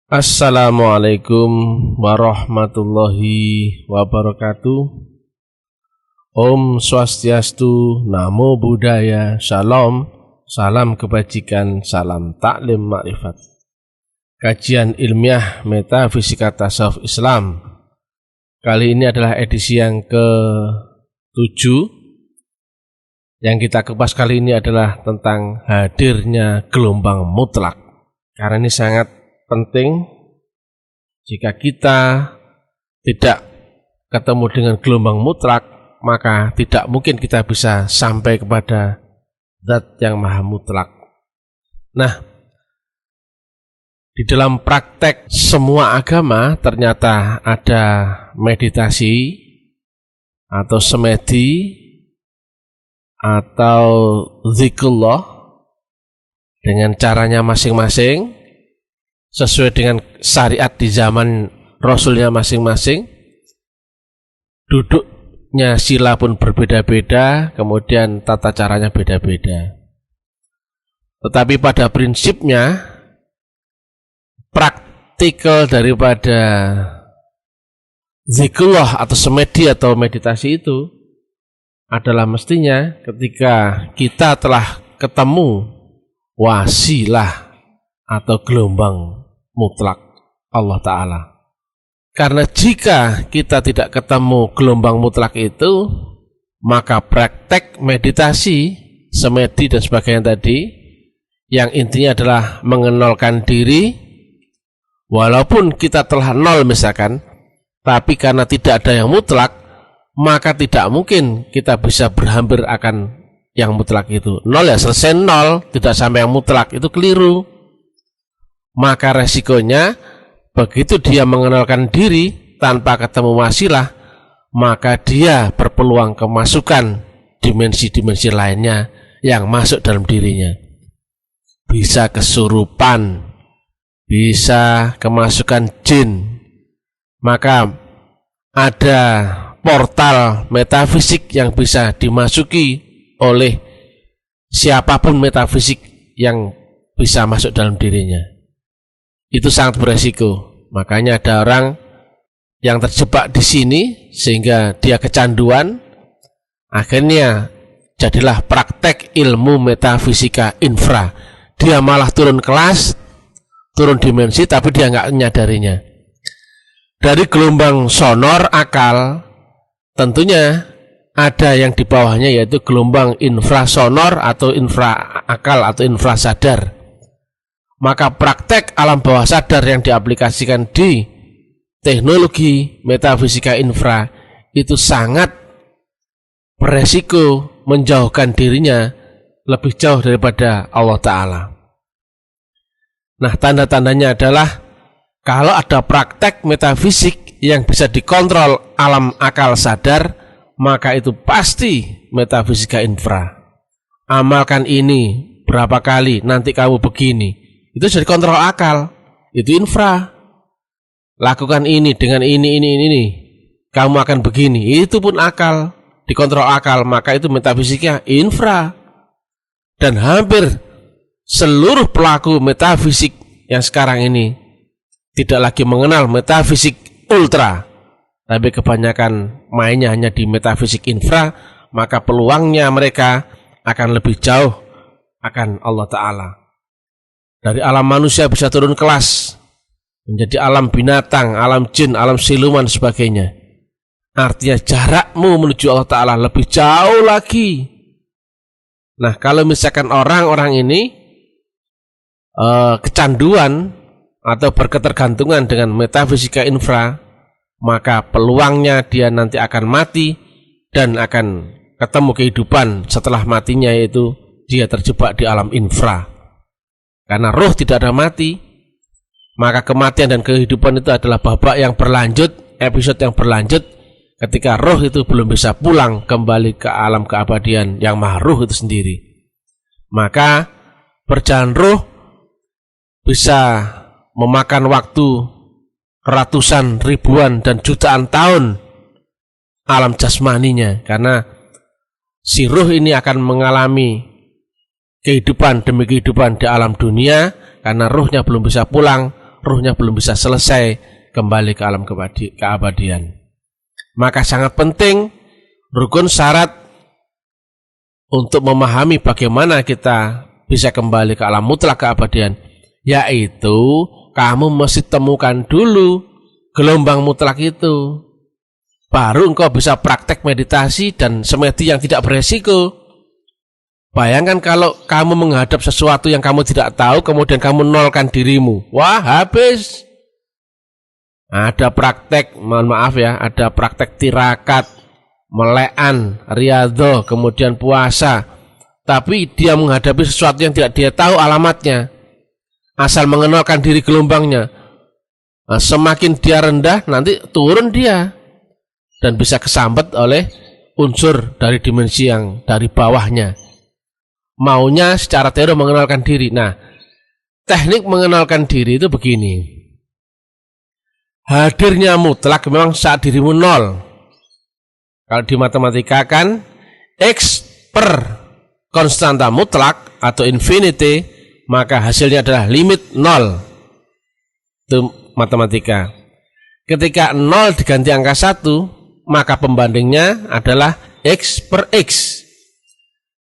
Assalamualaikum warahmatullahi wabarakatuh. Om Swastiastu, Namo Buddhaya, Shalom, salam kebajikan, salam taklim makrifat. Kajian ilmiah metafisika tasawuf Islam. Kali ini adalah edisi yang ke-7. Yang kita kupas kali ini adalah tentang hadirnya gelombang mutlak. Karena ini sangat penting. Jika kita tidak ketemu dengan gelombang mutlak, maka tidak mungkin kita bisa sampai kepada zat yang maha mutlak. Nah, di dalam praktek semua agama ternyata ada meditasi atau semedi atau zikrullah dengan caranya masing-masing, sesuai dengan syariat di zaman Rasulnya masing-masing. Duduknya sila pun berbeda-beda, kemudian tata caranya beda-beda. Tetapi pada prinsipnya, praktikal daripada zikrullah atau semedi atau meditasi itu adalah mestinya ketika kita telah ketemu wasilah atau gelombang mutlak Allah Ta'ala. Karena jika kita tidak ketemu gelombang mutlak itu, maka praktek meditasi, semedi dan sebagainya tadi, yang intinya adalah mengenalkan diri, walaupun kita telah nol misalkan, tapi karena tidak ada yang mutlak, maka tidak mungkin kita bisa berhampir akan yang mutlak itu. Nol ya selesai nol, tidak sampai yang mutlak, itu keliru. Maka resikonya begitu dia mengenalkan diri tanpa ketemu wasilah, maka dia berpeluang kemasukan dimensi-dimensi lainnya yang masuk dalam dirinya. Bisa kesurupan, bisa kemasukan jin. Maka ada portal metafisik yang bisa dimasuki oleh siapapun metafisik yang bisa masuk dalam dirinya. Itu sangat beresiko. Makanya ada orang yang terjebak di sini sehingga dia kecanduan, akhirnya jadilah praktek ilmu metafisika infra. Dia malah turun kelas, turun dimensi, tapi dia nggak menyadarinya. Dari gelombang sonor akal, tentunya ada yang di bawahnya, yaitu gelombang infrasonor atau infra akal atau infra sadar. Maka praktek alam bawah sadar yang diaplikasikan di teknologi metafisika infra itu sangat beresiko menjauhkan dirinya lebih jauh daripada Allah Ta'ala. Nah, tanda-tandanya adalah kalau ada praktek metafisik yang bisa dikontrol alam akal sadar, maka itu pasti metafisika infra. Amalkan ini berapa kali, nanti kamu begini. Itu sudah dikontrol akal, itu infra. Lakukan ini dengan ini, kamu akan begini. Itu pun akal, dikontrol akal, maka itu metafisiknya infra. Dan hampir seluruh pelaku metafisik yang sekarang ini tidak lagi mengenal metafisik ultra, tapi kebanyakan mainnya hanya di metafisik infra, maka peluangnya mereka akan lebih jauh akan Allah Ta'ala. Dari alam manusia bisa turun kelas menjadi alam binatang, alam jin, alam siluman sebagainya. Artinya jarakmu menuju Allah Ta'ala lebih jauh lagi. Nah, kalau misalkan orang-orang ini kecanduan atau berketergantungan dengan metafisika infra, maka peluangnya dia nanti akan mati dan akan ketemu kehidupan setelah matinya, yaitu dia terjebak di alam infra. Karena roh tidak ada mati, maka kematian dan kehidupan itu adalah babak yang berlanjut, episode yang berlanjut, ketika roh itu belum bisa pulang kembali ke alam keabadian yang maha ruh itu sendiri. Maka perjalanan roh bisa memakan waktu ratusan, ribuan, dan jutaan tahun alam jasmaninya, karena si ruh ini akan mengalami kehidupan demi kehidupan di alam dunia, karena ruhnya belum bisa pulang, ruhnya belum bisa selesai kembali ke alam keabadian. Maka sangat penting rukun syarat untuk memahami bagaimana kita bisa kembali ke alam mutlak keabadian, yaitu kamu mesti temukan dulu gelombang mutlak itu. Baru engkau bisa praktek meditasi dan semedi yang tidak beresiko. Bayangkan kalau kamu menghadap sesuatu yang kamu tidak tahu, kemudian kamu nolkan dirimu. Wah, habis. Ada praktek, mohon maaf ya, ada praktek tirakat, melean, riyadhah, kemudian puasa. Tapi dia menghadapi sesuatu yang tidak dia tahu alamatnya. Asal mengenalkan diri gelombangnya. Nah, semakin dia rendah, nanti turun dia. Dan bisa kesambet oleh unsur dari dimensi yang dari bawahnya. Maunya secara teori mengenalkan diri. Nah, teknik mengenalkan diri itu begini. Hadirnya mutlak memang saat dirimu nol. Kalau di matematika kan X per konstanta mutlak atau infinity, maka hasilnya adalah limit nol. Itu matematika. Ketika nol diganti angka 1, maka pembandingnya adalah X per X.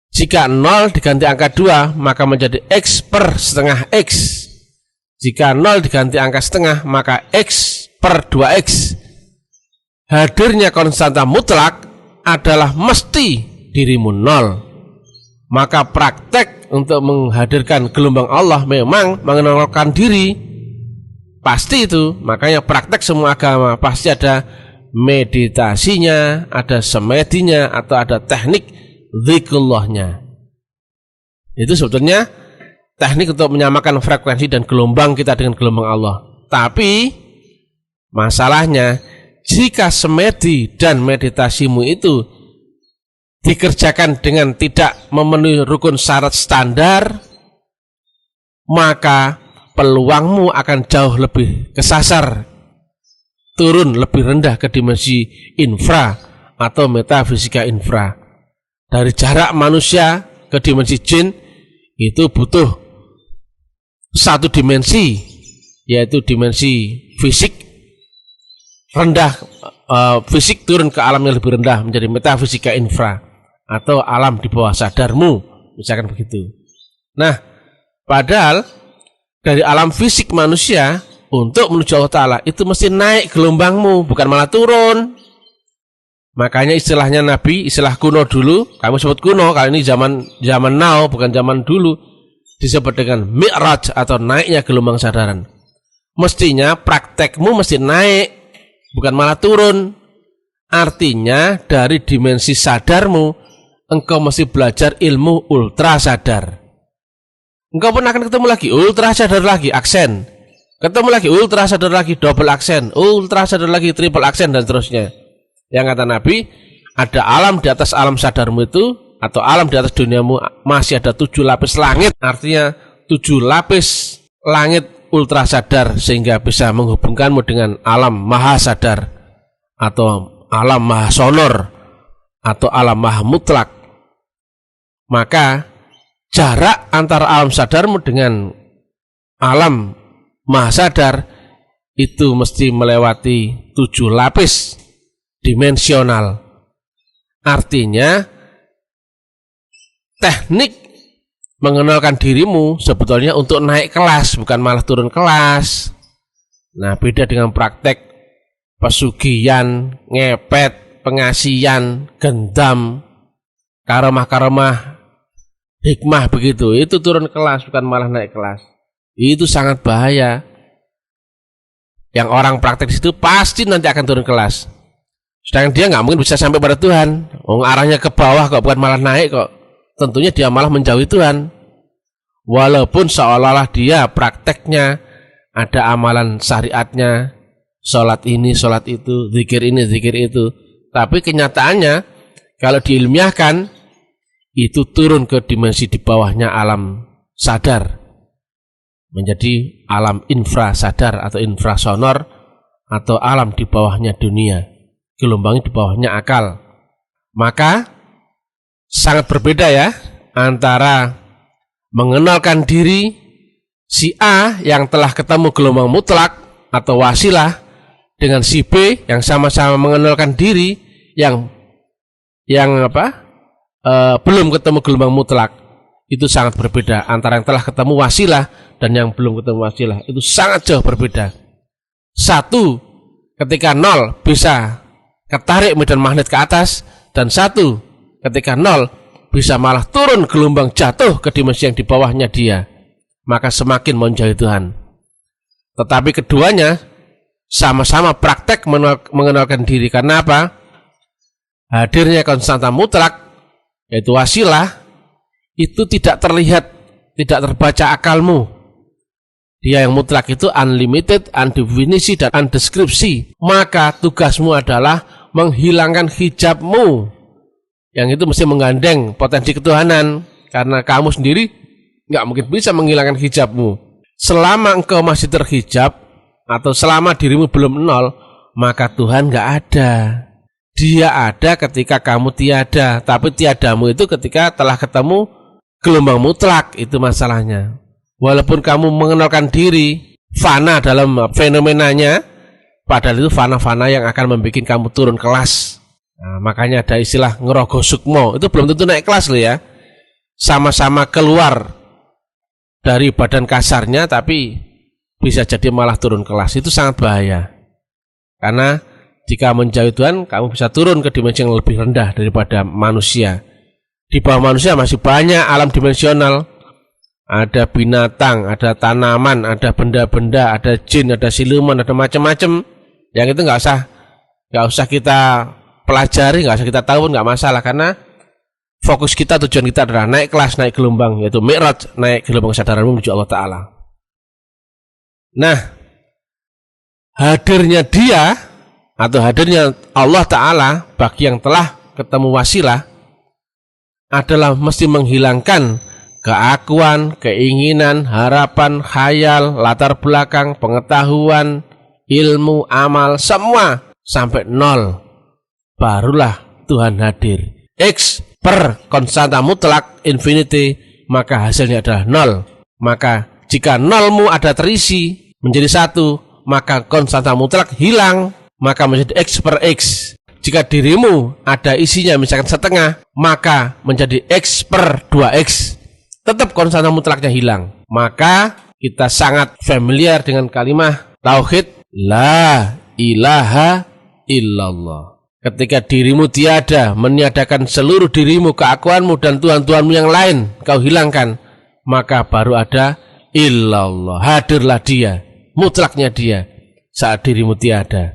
Jika 0 diganti angka 2, maka menjadi X per setengah X. Jika 0 diganti angka setengah, maka X per 2X. Hadirnya konstanta mutlak adalah mesti dirimu 0. Maka praktek untuk menghadirkan gelombang Allah memang mengenalkan diri. Pasti itu, makanya praktek semua agama pasti ada meditasinya, ada semedinya, atau ada teknik zikrullahnya. Itu sebetulnya teknik untuk menyamakan frekuensi dan gelombang kita dengan gelombang Allah. Tapi masalahnya, jika semedi dan meditasimu itu dikerjakan dengan tidak memenuhi rukun syarat standar, maka peluangmu akan jauh lebih kesasar, turun lebih rendah ke dimensi infra atau metafisika infra. Dari jarak manusia ke dimensi jin itu butuh satu dimensi, yaitu dimensi fisik rendah, fisik turun ke alam yang lebih rendah menjadi metafisika infra atau alam di bawah sadarmu, misalkan begitu. Nah, padahal dari alam fisik manusia untuk menuju Allah Ta'ala itu mesti naik gelombangmu, bukan malah turun. Makanya istilahnya Nabi, istilah kuno dulu, kamu sebut kuno, kali ini zaman now, bukan zaman dulu, disebut dengan mi'raj atau naiknya gelombang sadaran. Mestinya praktekmu mesti naik, bukan malah turun. Artinya dari dimensi sadarmu, engkau mesti belajar ilmu ultra sadar. Engkau pun akan ketemu lagi ultra sadar lagi, aksen. Ketemu lagi ultra sadar lagi, double aksen, ultra sadar lagi, triple aksen, dan seterusnya. Yang kata Nabi, ada alam di atas alam sadarmu itu, atau alam di atas duniamu, masih ada 7 lapis langit. Artinya 7 lapis langit ultra sadar, sehingga bisa menghubungkanmu dengan alam maha sadar, atau alam maha sonor, atau alam maha mutlak. Maka jarak antara alam sadarmu dengan alam maha sadar itu mesti melewati 7 lapis dimensional. Artinya teknik mengenalkan dirimu sebetulnya untuk naik kelas, bukan malah turun kelas. Nah, beda dengan praktek pesugihan, ngepet, pengasian, gendam, karomah-karomah, hikmah begitu. Itu turun kelas, bukan malah naik kelas. Itu sangat bahaya. Yang orang praktek di situ pasti nanti akan turun kelas. Sedangkan dia nggak mungkin bisa sampai pada Tuhan. Arahnya ke bawah kok, bukan malah naik kok. Tentunya dia malah menjauhi Tuhan. Walaupun seolah-olah dia prakteknya ada amalan syariatnya, sholat ini, sholat itu, zikir ini, zikir itu. Tapi kenyataannya kalau diilmiahkan itu turun ke dimensi di bawahnya alam sadar, menjadi alam infrasadar atau infrasonor, atau alam di bawahnya dunia, gelombangnya di bawahnya akal. Maka sangat berbeda ya antara mengenalkan diri Si A yang telah ketemu gelombang mutlak atau wasilah dengan si B yang sama-sama mengenalkan diri yang belum ketemu gelombang mutlak, itu sangat berbeda. Antara yang telah ketemu wasilah dan yang belum ketemu wasilah itu sangat jauh berbeda. Satu ketika 0 bisa ketarik medan magnet ke atas, dan satu ketika 0 bisa malah turun gelombang jatuh ke dimensi yang di bawahnya dia, maka semakin menjauhi Tuhan. Tetapi keduanya sama-sama praktek mengenalkan diri. Karena apa? Hadirnya konstanta mutlak, yaitu wasilah, itu tidak terlihat, tidak terbaca akalmu. Dia yang mutlak itu unlimited, undefinisi, dan undeskripsi. Maka tugasmu adalah menghilangkan hijabmu, yang itu mesti menggandeng potensi ketuhanan. Karena kamu sendiri nggak mungkin bisa menghilangkan hijabmu. Selama engkau masih terhijab atau selama dirimu belum 0, maka Tuhan nggak ada. Dia ada ketika kamu tiada, tapi tiadamu itu ketika telah ketemu gelombang mutlak, itu masalahnya. Walaupun kamu mengenalkan diri fana dalam fenomenanya, padahal itu fana-fana yang akan membuat kamu turun kelas. Nah, makanya ada istilah ngerogoh sukmo, itu belum tentu naik kelas loh ya. Sama-sama keluar dari badan kasarnya, tapi bisa jadi malah turun kelas. Itu sangat bahaya. Karena jika menjauhi Tuhan, kamu bisa turun ke dimensi yang lebih rendah daripada manusia. Di bawah manusia masih banyak alam dimensional. Ada binatang, ada tanaman, ada benda-benda, ada jin, ada siluman, ada macam-macam. Yang itu nggak usah kita pelajari, nggak usah kita tahu, nggak masalah. Karena fokus kita, tujuan kita adalah naik kelas, naik gelombang, yaitu mi'raj, naik gelombang kesadaranmu menuju Allah Ta'ala. Nah, hadirnya dia atau hadirnya Allah Ta'ala bagi yang telah ketemu wasilah adalah mesti menghilangkan keakuan, keinginan, harapan, khayal, latar belakang, pengetahuan, ilmu, amal, semua sampai 0. Barulah Tuhan hadir. X per konstanta mutlak infinity, maka hasilnya adalah 0. Maka jika 0mu ada terisi menjadi 1, maka konstanta mutlak hilang, maka menjadi X per X. Jika dirimu ada isinya misalkan setengah, maka menjadi X per 2X. Tetap konstanta mutlaknya hilang. Maka kita sangat familiar dengan kalimat tauhid la ilaha illallah. Ketika dirimu tiada, meniadakan seluruh dirimu, keakuanmu dan Tuhan-Tuhanmu yang lain kau hilangkan, maka baru ada illallah. Hadirlah dia, mutlaknya dia saat dirimu tiada.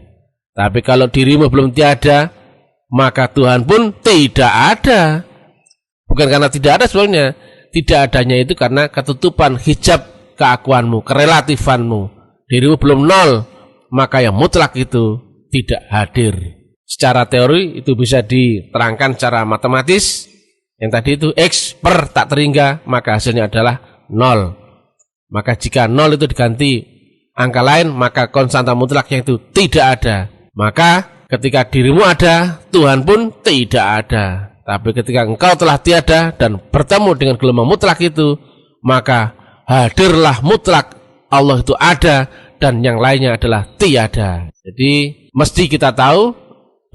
Tapi kalau dirimu belum tiada, maka Tuhan pun tidak ada. Bukan karena tidak ada sebenarnya. Tidak adanya itu karena ketutupan hijab keakuanmu, kerelatifanmu. Dirimu belum 0, maka yang mutlak itu tidak hadir. Secara teori itu bisa diterangkan secara matematis. Yang tadi itu X per tak terhingga, maka hasilnya adalah 0. Maka jika 0 itu diganti angka lain, maka konstanta mutlaknya itu tidak ada. Maka ketika dirimu ada, Tuhan pun tidak ada. Tapi ketika engkau telah tiada dan bertemu dengan gelombang mutlak itu, maka hadirlah mutlak, Allah itu ada dan yang lainnya adalah tiada. Jadi mesti kita tahu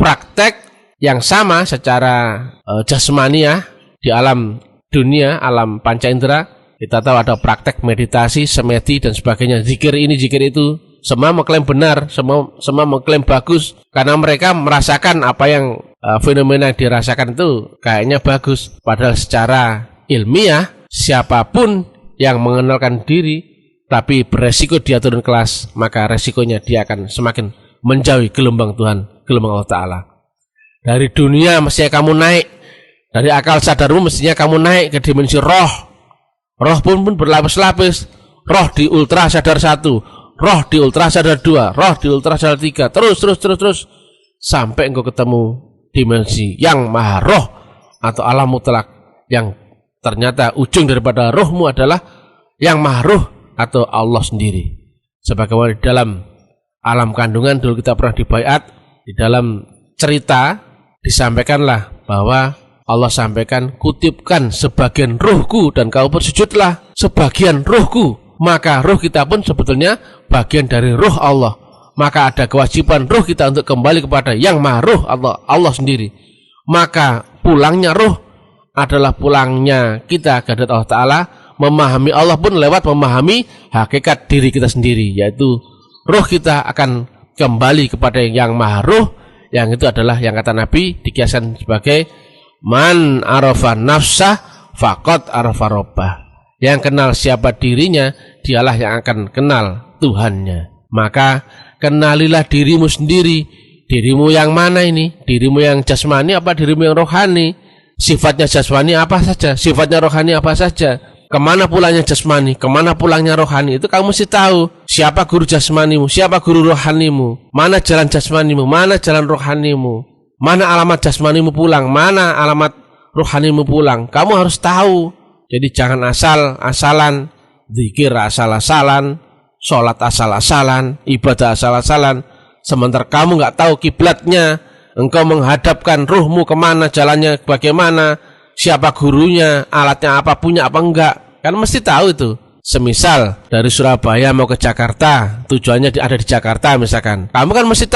praktek yang sama secara jasmaniah di alam dunia, alam panca indera. Kita tahu ada praktek meditasi, semedi dan sebagainya, zikir ini, zikir itu. Semua mengklaim benar, semua mengklaim bagus, karena mereka merasakan apa yang fenomena yang dirasakan itu kayaknya bagus. Padahal secara ilmiah, siapapun yang mengenalkan diri tapi beresiko dia turun kelas, maka resikonya dia akan semakin menjauhi gelombang Tuhan, gelombang Allah Ta'ala. Dari dunia mestinya kamu naik, dari akal sadarmu mestinya kamu naik ke dimensi roh. Roh pun berlapis-lapis, roh di ultra sadar 1, roh di ultra sadar 2, roh di ultra sadar 3, terus sampai engkau ketemu dimensi yang maha roh atau alam mutlak, yang ternyata ujung daripada rohmu adalah yang maha roh atau Allah sendiri. Sebagaimana di dalam alam kandungan dulu kita pernah dibaiat, di dalam cerita disampaikanlah bahwa Allah sampaikan, kutipkan sebagian ruhku dan kau bersujudlah sebagian ruhku. maka ruh kita pun sebetulnya bagian dari ruh Allah. Maka ada kewajiban ruh kita untuk kembali kepada yang maha ruh, Allah sendiri. Maka pulangnya ruh adalah pulangnya kita kepada Allah Ta'ala. Memahami Allah pun lewat memahami hakikat diri kita sendiri, yaitu ruh kita akan kembali kepada yang maha ruh, yang itu adalah yang kata Nabi dikiaskan sebagai man arafa nafsah faqad arafa rabbah. Yang kenal siapa dirinya, dialah yang akan kenal Tuhannya. Maka kenalilah dirimu sendiri. Dirimu yang mana ini? Dirimu yang jasmani apa dirimu yang rohani? Sifatnya jasmani apa saja? Sifatnya rohani apa saja? Kemana pulangnya jasmani? Kemana pulangnya rohani? Itu kamu mesti tahu. Siapa guru jasmanimu? Siapa guru rohanimu? Mana jalan jasmanimu? Mana jalan rohanimu? Mana alamat jasmanimu pulang? Mana alamat rohanimu pulang? Kamu harus tahu. Jadi jangan asal-asalan, zikir asal-asalan, sholat asal-asalan, ibadah asal-asalan. Sementara kamu nggak tahu kiblatnya, engkau menghadapkan ruhmu kemana, jalannya bagaimana, siapa gurunya, alatnya apa, punya apa enggak. Kan mesti tahu itu. Semisal dari Surabaya mau ke Jakarta, tujuannya ada di Jakarta misalkan. Kamu kan mesti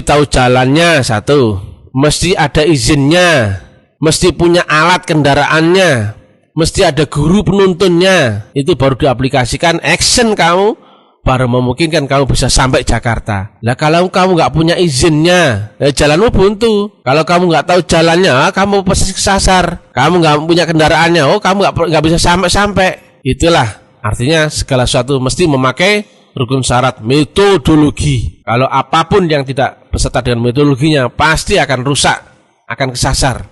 tahu jalannya satu, mesti ada izinnya, mesti punya alat kendaraannya, mesti ada guru penuntunnya. Itu baru diaplikasikan, action kamu, baru memungkinkan kamu bisa sampai Jakarta. Lah kalau kamu nggak punya izinnya, jalanmu buntu. Kalau kamu nggak tahu jalannya, kamu pasti kesasar. Kamu nggak punya kendaraannya, kamu nggak bisa sampai. Itulah artinya segala sesuatu mesti memakai rukun syarat metodologi. Kalau apapun yang tidak beserta dengan metodologinya pasti akan rusak, akan kesasar.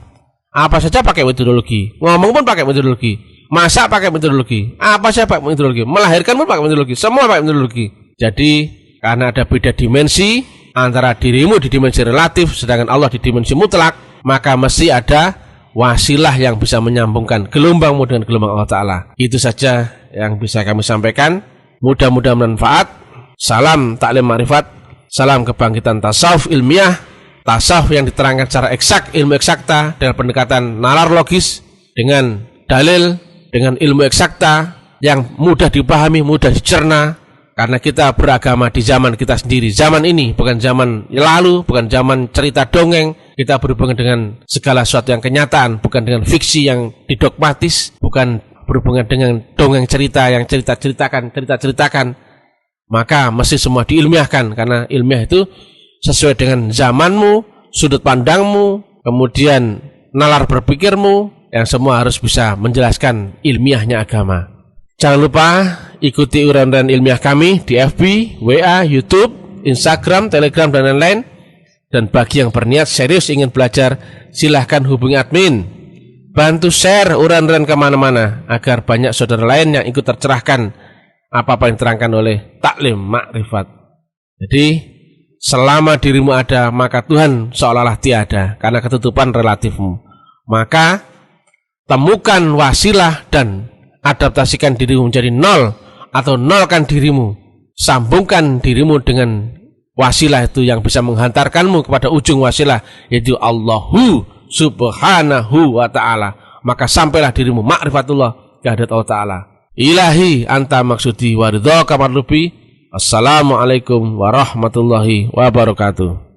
Apa saja pakai metodologi, ngomong pun pakai metodologi, masak pakai metodologi, apa saja pakai metodologi, melahirkan pun pakai metodologi, semua pakai metodologi. Jadi karena ada beda dimensi antara dirimu di dimensi relatif sedangkan Allah di dimensi mutlak, maka mesti ada wasilah yang bisa menyambungkan gelombangmu dengan gelombang Allah Ta'ala. Itu saja yang bisa kami sampaikan. Mudah-mudahan bermanfaat. Salam taklim ma'rifat, salam kebangkitan tasawuf ilmiah, tasawuf yang diterangkan secara eksak, ilmu eksakta dengan pendekatan nalar logis, dengan dalil, dengan ilmu eksakta yang mudah dipahami, mudah dicerna. Karena kita beragama di zaman kita sendiri, zaman ini bukan zaman lalu, bukan zaman cerita dongeng. Kita berhubungan dengan segala sesuatu yang kenyataan, bukan dengan fiksi yang didogmatis, bukan berhubungan dengan dongeng cerita yang cerita-ceritakan. Maka mesti semua diilmiahkan, karena ilmiah itu sesuai dengan zamanmu, sudut pandangmu, kemudian nalar berpikirmu, yang semua harus bisa menjelaskan ilmiahnya agama. Jangan lupa ikuti uraian ilmiah kami di FB, WA, YouTube, Instagram, Telegram, dan lain-lain. Dan bagi yang berniat serius ingin belajar, silahkan hubungi admin. Bantu share uraian kemana-mana agar banyak saudara lain yang ikut tercerahkan apa-apa yang diterangkan oleh taklim makrifat. Jadi selama dirimu ada, maka Tuhan seolah-olah tiada, karena ketutupan relatifmu. Maka temukan wasilah dan adaptasikan dirimu menjadi nol, atau nolkan dirimu, sambungkan dirimu dengan wasilah itu yang bisa menghantarkanmu kepada ujung wasilah, yaitu Allahu subhanahu wa ta'ala. Maka sampailah dirimu ma'rifatullah kehadirat Allah ta'ala. Ilahi anta maksudi wa ridha kamarlubi. Assalamualaikum warahmatullahi wabarakatuh.